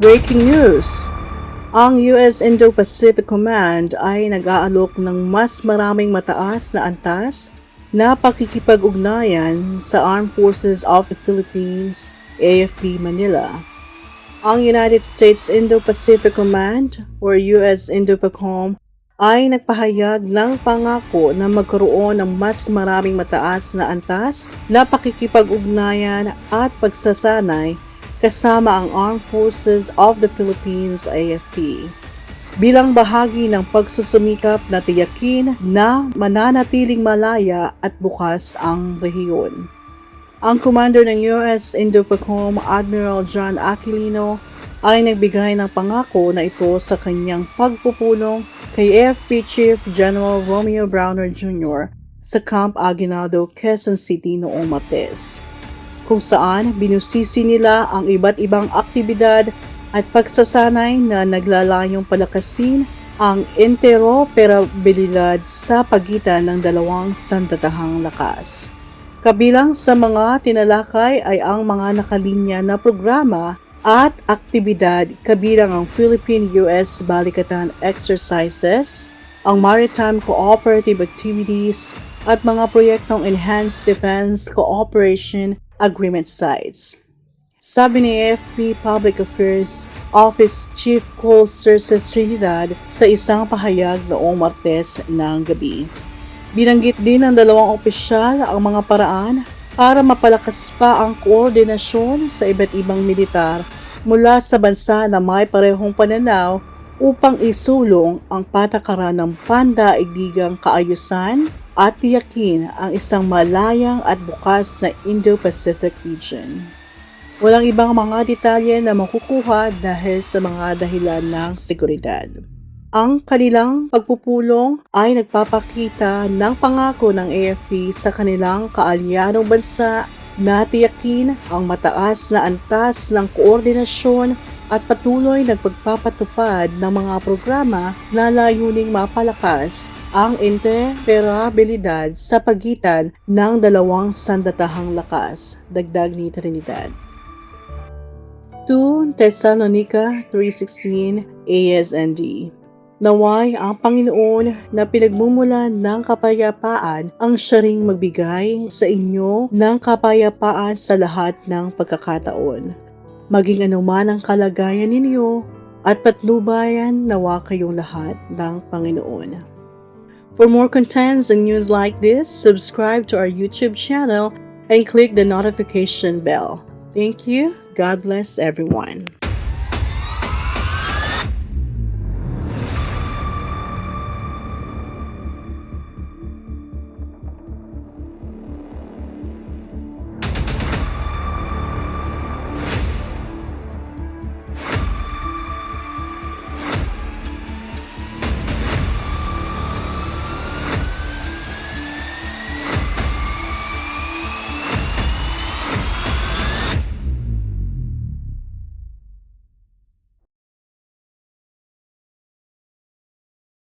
Breaking news! Ang US Indo-Pacific Command ay nag-aalok ng mas maraming mataas na antas na pakikipag-ugnayan sa Armed Forces of the Philippines, AFP Manila. Ang United States Indo-Pacific Command or US Indo-PACOM ay nagpahayag ng pangako na magkaroon ng mas maraming mataas na antas na pakikipag-ugnayan at pagsasanay kasama ang Armed Forces of the Philippines, AFP. Bilang bahagi ng pagsusumikap na tiyakin na mananatiling malaya at bukas ang rehiyon. Ang commander ng US Indo-PACOM, Admiral John Aquilino, ay nagbigay ng pangako na ito sa kanyang pagpupulong kay AFP Chief General Romeo Browner Jr. sa Camp Aguinaldo, Quezon City noong Martes, kung saan binusisi nila ang iba't ibang aktibidad at pagsasanay na naglalayong palakasin ang interoperabilidad sa pagitan ng dalawang sandatahang lakas. Kabilang sa mga tinalakay ay ang mga nakalinya na programa at aktibidad kabilang ang Philippine-US Balikatan Exercises, ang Maritime Cooperative Activities at mga proyektong Enhanced Defense Cooperation Agreement sites. Sabi ni AFP Public Affairs Office Chief Cole Cerces Trinidad sa isang pahayag noong Martes ng gabi. Binanggit din ng dalawang opisyal ang mga paraan para mapalakas pa ang koordinasyon sa iba't ibang militar mula sa bansa na may parehong pananaw upang isulong ang patakaran ng pandaigdigang kaayusan at tiyakin ang isang malayang at bukas na Indo-Pacific region. Walang ibang mga detalye na makukuha dahil sa mga dahilan ng seguridad. Ang kanilang pagpupulong ay nagpapakita ng pangako ng AFP sa kanilang kaalyadong bansa na tiyakin ang mataas na antas ng koordinasyon at patuloy na pagpapatupad ng mga programa na layuning mapalakas ang interoperabilidad sa pagitan ng dalawang sandatahang lakas, dagdag ni Trinidad. 2 Thessalonica 3:16 ASND. Naway ang Panginoon na pinagmumulan ng kapayapaan ang siya ring magbigay sa inyo ng kapayapaan sa lahat ng pagkakataon. Maging anuman ang kalagayan ninyo at patnubayan nawa kayong lahat ng Panginoon. For more contents and news like this, subscribe to our YouTube channel and click the notification bell. Thank you. God bless everyone.